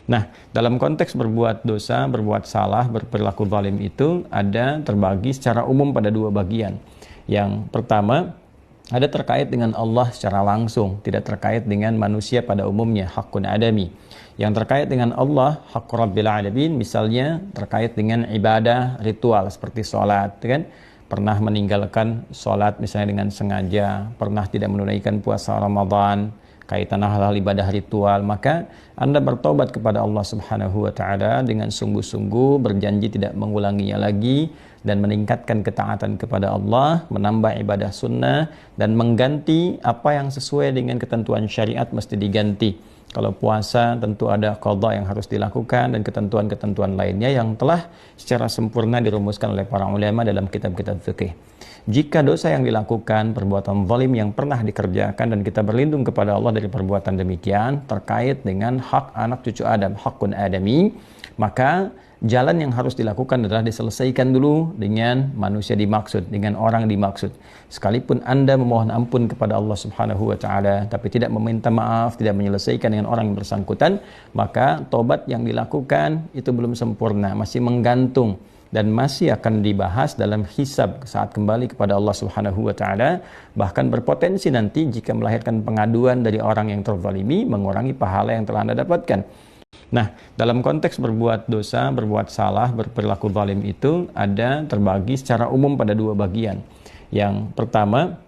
Nah, dalam konteks berbuat dosa, berbuat salah, berperilaku zalim itu ada terbagi secara umum pada dua bagian. Yang pertama, ada terkait dengan Allah secara langsung, tidak terkait dengan manusia pada umumnya, hakun adami. Yang terkait dengan Allah, hak Rabbil Alamin, misalnya terkait dengan ibadah ritual seperti sholat, kan? Pernah meninggalkan sholat misalnya dengan sengaja, pernah tidak menunaikan puasa Ramadan, kaitan hal-hal ibadah ritual, maka Anda bertobat kepada Allah Subhanahu wa taala dengan sungguh-sungguh, berjanji tidak mengulanginya lagi dan meningkatkan ketaatan kepada Allah, menambah ibadah sunnah dan mengganti apa yang sesuai dengan ketentuan syariat mesti diganti. Kalau puasa tentu ada qadha yang harus dilakukan dan ketentuan-ketentuan lainnya yang telah secara sempurna dirumuskan oleh para ulama dalam kitab-kitab fikih. Jika dosa yang dilakukan, perbuatan zalim yang pernah dikerjakan dan kita berlindung kepada Allah dari perbuatan demikian terkait dengan hak anak cucu Adam, hakun adami, maka jalan yang harus dilakukan adalah diselesaikan dulu dengan manusia dimaksud, dengan orang dimaksud. Sekalipun Anda memohon ampun kepada Allah Subhanahu wa taala tapi tidak meminta maaf, tidak menyelesaikan dengan orang yang bersangkutan, maka tobat yang dilakukan itu belum sempurna, masih menggantung dan masih akan dibahas dalam hisab saat kembali kepada Allah Subhanahu wa taala, bahkan berpotensi nanti jika melahirkan pengaduan dari orang yang terzalimi mengurangi pahala yang telah Anda dapatkan. Nah, dalam konteks berbuat dosa, berbuat salah, berperilaku zalim itu ada terbagi secara umum pada dua bagian. Yang pertama,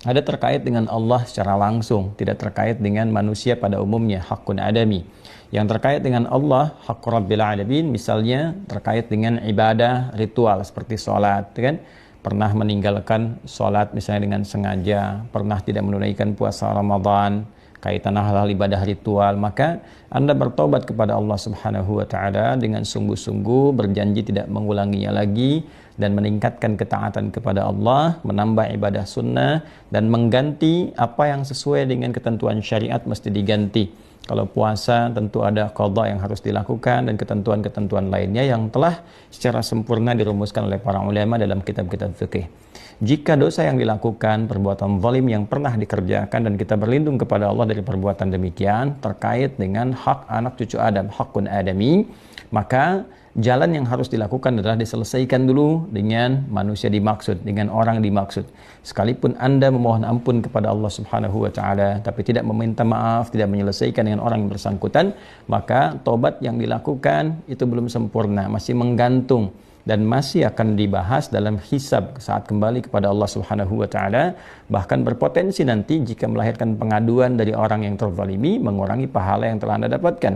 ada terkait dengan Allah secara langsung, tidak terkait dengan manusia pada umumnya, hakun adami. Yang terkait dengan Allah, hak Rabbil Alamin, misalnya terkait dengan ibadah ritual seperti sholat, kan? Pernah meninggalkan sholat misalnya dengan sengaja, pernah tidak menunaikan puasa Ramadan, kaitan hal-hal ibadah ritual, maka Anda bertobat kepada Allah Subhanahu wa taala dengan sungguh-sungguh, berjanji tidak mengulanginya lagi dan meningkatkan ketaatan kepada Allah, menambah ibadah sunnah dan mengganti apa yang sesuai dengan ketentuan syariat mesti diganti. Kalau puasa tentu ada qadha yang harus dilakukan dan ketentuan-ketentuan lainnya yang telah secara sempurna dirumuskan oleh para ulama dalam kitab-kitab fikih. Jika dosa yang dilakukan, perbuatan zalim yang pernah dikerjakan dan kita berlindung kepada Allah dari perbuatan demikian terkait dengan hak anak cucu Adam, hakun adami, maka jalan yang harus dilakukan adalah diselesaikan dulu dengan manusia dimaksud, dengan orang dimaksud. Sekalipun Anda memohon ampun kepada Allah Subhanahu wa taala tapi tidak meminta maaf, tidak menyelesaikan dengan orang yang bersangkutan, maka tobat yang dilakukan itu belum sempurna, masih menggantung dan masih akan dibahas dalam hisab saat kembali kepada Allah Subhanahu wa taala, bahkan berpotensi nanti jika melahirkan pengaduan dari orang yang terzalimi mengurangi pahala yang telah Anda dapatkan.